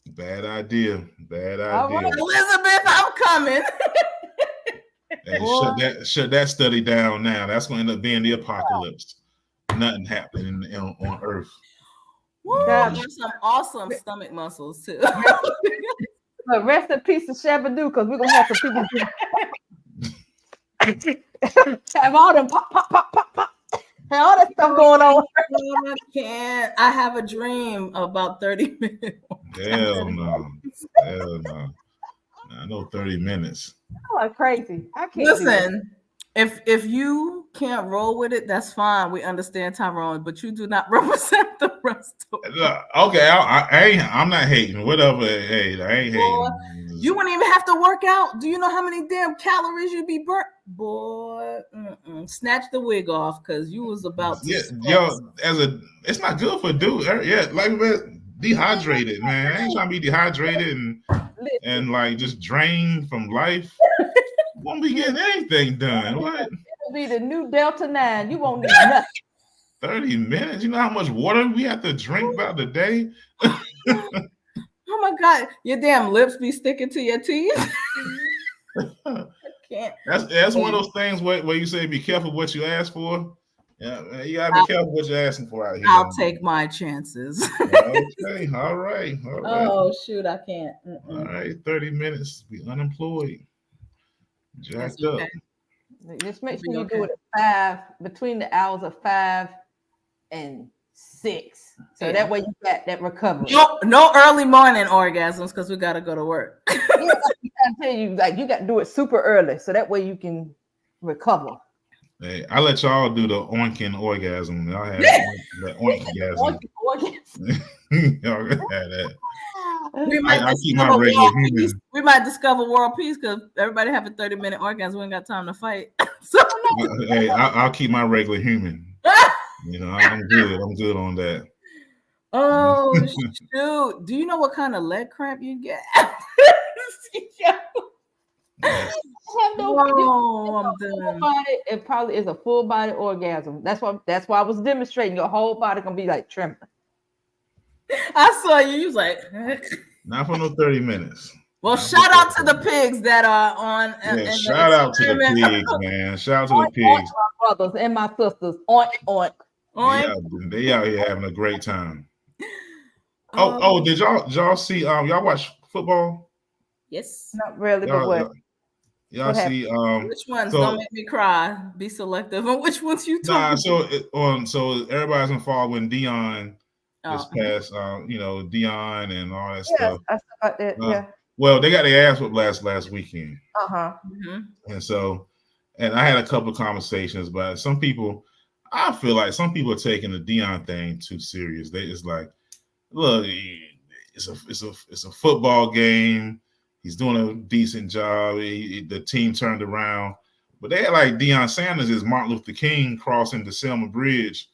Bad idea. Elizabeth, I'm coming. Hey, shut that study down now. That's going to end up being the apocalypse. Nothing happening on Earth. There's some awesome stomach muscles too. But rest in peace to Shabadoo, because we're gonna have some people have all them pop, and all that stuff going on. I can't. I have a dream about 30 minutes. Hell no. I know 30 minutes. Oh, crazy. I can't. Listen, if you can't roll with it, that's fine. We understand, Tyrone, but you do not represent the rest of it. Okay, I'm not hating. Whatever. Hey, I ain't hating. You wouldn't even have to work out. Do you know how many damn calories you'd be burnt? Boy, snatch the wig off because you was about to. It's not good for dude. Yeah, like dehydrated, man. I ain't trying to be dehydrated and like just drained from life. Won't be getting anything done. What? It'll be the new Delta 9. You won't need nothing. 30 minutes. You know how much water we have to drink about the day? Oh my God, your damn lips be sticking to your teeth. I can't. That's one of those things where you say be careful what you ask for. Yeah, you gotta be careful what you're asking for out here. I'll take my chances. Okay, all right. Oh shoot, I can't. All right, 30 minutes. Be unemployed. Jacked up. Just make sure you do it at 5, between the hours of 5 and 6. So that way you got that recovery. No early morning orgasms because we gotta go to work. I tell you, like you got to do it super early, so that way you can recover. Hey, I let y'all do the oinking orgasm. Y'all have the oinking Y'all have that. We might discover world peace because everybody have a 30-minute orgasm. We ain't got time to fight. Hey, I'll keep my regular human. I'm good. I'm good on that. Oh shoot! Do you know what kind of leg cramp you get? I'm done. It probably is a full body orgasm. That's why I was demonstrating. Your whole body gonna be like trembling. I saw you. You was like, not for no 30 minutes. Well, shout out to the pigs that are on. Shout out to the pigs, man. Shout out to the pigs. My brothers and my sisters. Oink, oink. They out here having a great time. Did y'all see? Y'all watch football? Yes. Not really, but what? Y'all see? Which ones don't make me cry? Be selective on which ones you talk. So everybody's been following Dion this past, Dion and all that stuff. I saw that. Yeah. Well, they got their ass whipped last weekend. And I had a couple of conversations, but I feel like some people are taking the Dion thing too serious. It's like, look, it's a football game. He's doing a decent job. The team turned around, but they had like Deion Sanders is Martin Luther King crossing the Selma Bridge,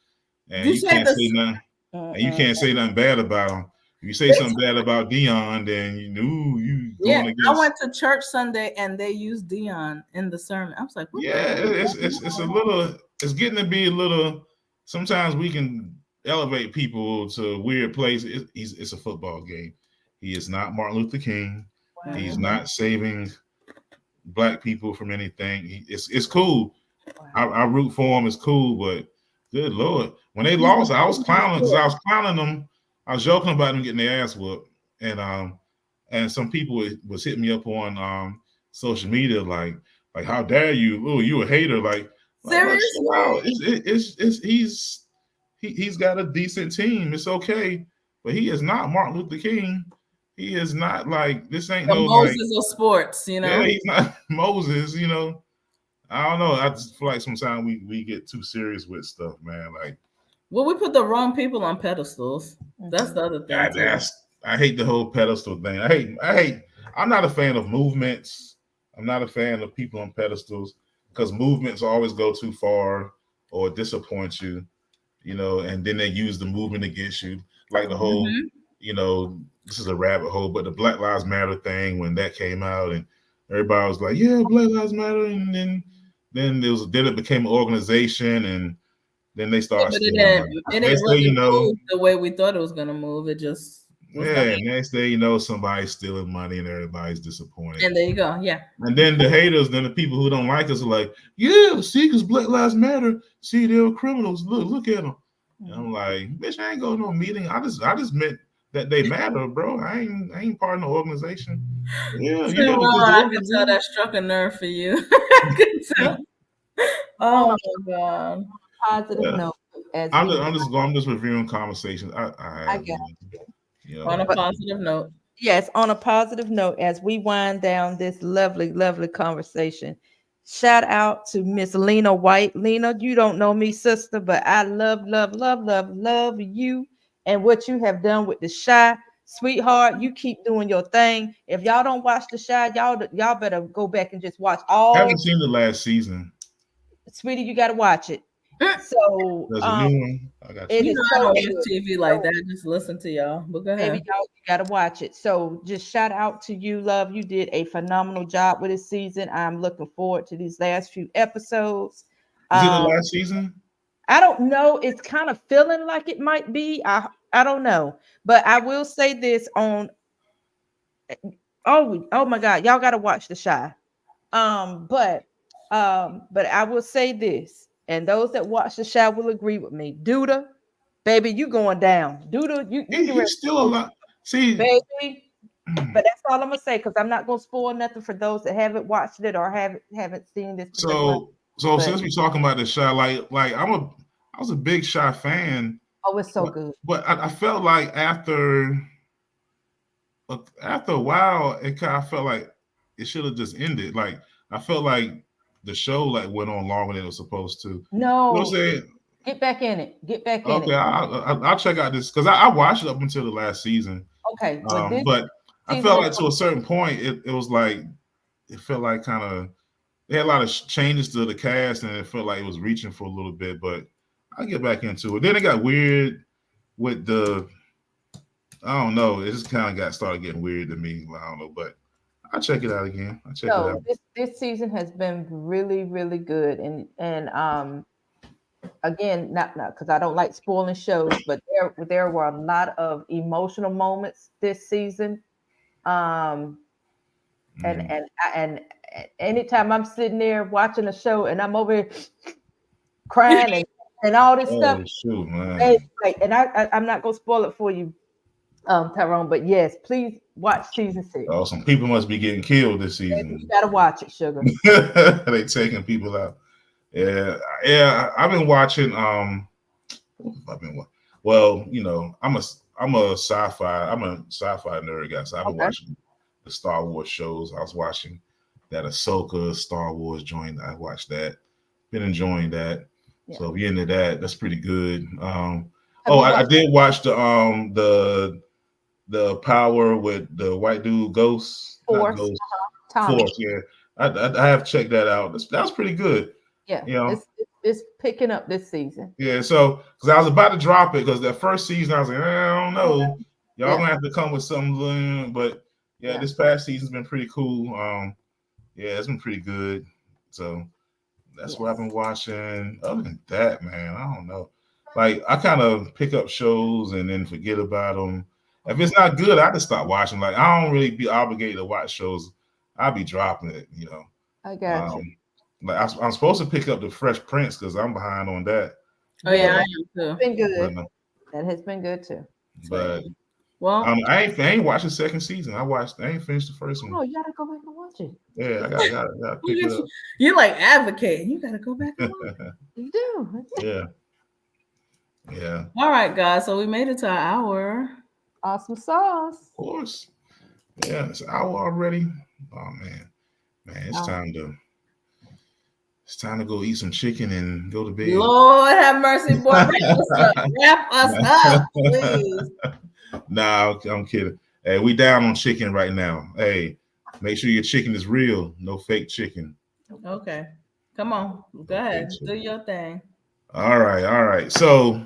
and you can't say nothing. And you can't say nothing bad about him. If you say something bad about Dion, then you knew you going against. I went to church Sunday and they used Dion in the sermon. I was like, what it's a little. It's getting to be a little. Sometimes we can elevate people to weird places. It's a football game. He is not Martin Luther King. Wow. He's not saving black people from anything. It's cool. Wow. I root for him. It's cool, but good Lord, when they lost, I was clowning because I was clowning them. I was joking about them getting their ass whooped, and some people was hitting me up on social media like how dare you? Oh, you a hater? Like seriously? Wow, he's got a decent team. It's okay, but he is not Martin Luther King. He is not like this. Ain't no Moses of sports, you know. Yeah, he's not Moses. You know, I don't know. I just feel like sometimes we get too serious with stuff, man. Like, well, we put the wrong people on pedestals. That's the other thing. I hate the whole pedestal thing. I hate. I'm not a fan of movements. I'm not a fan of people on pedestals because movements always go too far or disappoint you, you know, and then they use the movement against you. Like the whole, you know, this is a rabbit hole, but the Black Lives Matter thing when that came out and everybody was like, yeah, Black Lives Matter. And then it became an organization and then they started. It didn't really move the way we thought it was going to move. It just. Next day, you know, somebody's stealing money and everybody's disappointed. And there you go. Yeah. And then the haters, then the people who don't like us are like, yeah, see, because Black Lives Matter. See, they're criminals. Look at them. And I'm like, bitch, I ain't going to no meeting. I just meant that they matter, bro. I ain't part of the organization. Yeah, you know, I can tell that struck a nerve for you. I can tell. Oh my God. Positive note. I'm just reviewing conversations. I get it. You know, on a positive note. Yes, on a positive note, as we wind down this lovely, lovely conversation, shout out to Miss Lena White. Lena, you don't know me, sister, but I love you and what you have done with the Shy. Sweetheart, you keep doing your thing. If y'all don't watch the Shy, y'all better go back and just watch all. I haven't seen the last season. Sweetie, you got to watch it. So there's a new one. I got you. I don't watch TV like that. Just listen to y'all. But go ahead. Maybe y'all gotta watch it. So just shout out to you, love. You did a phenomenal job with this season. I'm looking forward to these last few episodes. Is it the last season? I don't know. It's kind of feeling like it might be. I don't know. But I will say this on oh my God, y'all gotta watch The Shy. But I will say this. And those that watch The Shy will agree with me. Duda, baby, you going down. Duda, he's still alive. See, baby. But that's all I'm gonna say because I'm not gonna spoil nothing for those that haven't watched it or haven't seen this. So since we're talking about The Shy, like I was a big Shy fan. Oh, it's so good. But I felt like after a while, I felt like it should have just ended. Like I felt like the show like went on longer than it was supposed to. No, you know what I'm saying? Get back in it. Get back in it. Okay, I'll check out this because I watched it up until the last season. Okay, but I felt like to a certain point it was like it felt like kind of they had a lot of changes to the cast and it felt like it was reaching for a little bit. But I'll get back into it. Then it got weird with I don't know. It just kind of started getting weird to me. I don't know, but. I'll check it out again. This season has been really, really good, and again, not because I don't like spoiling shows, but there were a lot of emotional moments this season. And anytime I'm sitting there watching a show and I'm over here crying and all this stuff, shoot, man. And I'm not gonna spoil it for you, Tyrone, but yes, please watch season 6. Oh, some people must be getting killed this season. You gotta watch it, sugar. They taking people out. Yeah. I've been watching. Well, you know, I'm a sci-fi nerd guy, so I've been watching the Star Wars shows. I was watching that Ahsoka Star Wars joint. I watched that. Been enjoying that. Yeah. So if you're into that, that's pretty good. I did watch the Power with the white dude Ghost. Force. Force, yeah. I have checked that out. That's pretty good. Yeah, you know? It's picking up this season. Yeah, so because I was about to drop it because that first season I was like, I don't know. Y'all gonna have to come with something, but yeah, this past season's been pretty cool. Yeah, it's been pretty good. So that's what I've been watching. Other than that, man, I don't know. Like I kind of pick up shows and then forget about them. If it's not good, I just stop watching. Like I don't really be obligated to watch shows. I'll be dropping it, you know. I got you. Like I'm supposed to pick up the Fresh Prince because I'm behind on that. Oh yeah, I am too. Been good. But, That has been good too. but well, I ain't watched the second season. I ain't finished the first one. Oh, you gotta go back and watch it. Yeah, I gotta pick it up. You're like advocating. You gotta go back and watch it. You do. Yeah. All right, guys. So we made it to an hour. Awesome sauce. Of course. Yeah, it's an hour already. Oh man, it's time to go eat some chicken and go to bed. Lord have mercy, boy. Wrap us up, please. Nah, I'm kidding. Hey, we down on chicken right now. Hey, make sure your chicken is real. No fake chicken. Okay. Come on. Go ahead. Do your thing. All right. So,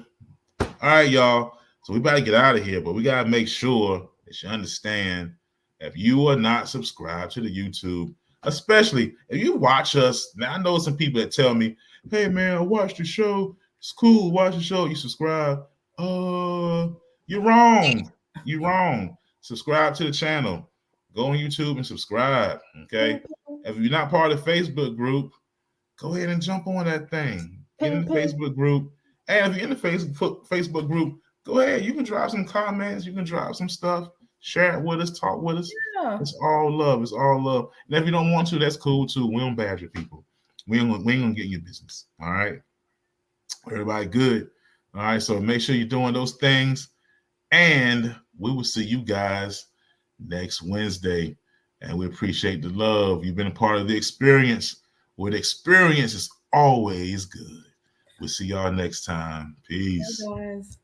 all right, y'all. So we about to get out of here, but we gotta make sure that you understand if you are not subscribed to the YouTube, especially if you watch us. Now I know some people that tell me, "Hey man, I watched the show. It's cool. Watch the show. You subscribe." You're wrong. You're wrong. Subscribe to the channel. Go on YouTube and subscribe. Okay. If you're not part of the Facebook group, go ahead and jump on that thing. Get in the Facebook group. And if you're in the Facebook group, go ahead. You can drop some comments. You can drop some stuff. Share it with us. Talk with us. Yeah. It's all love. It's all love. And if you don't want to, that's cool too. We don't badger people. We ain't gonna get in your business. All right. Everybody good. All right. So make sure you're doing those things. And we will see you guys next Wednesday. And we appreciate the love. You've been a part of the experience. Where the experience is always good. We'll see y'all next time. Peace. Bye, guys.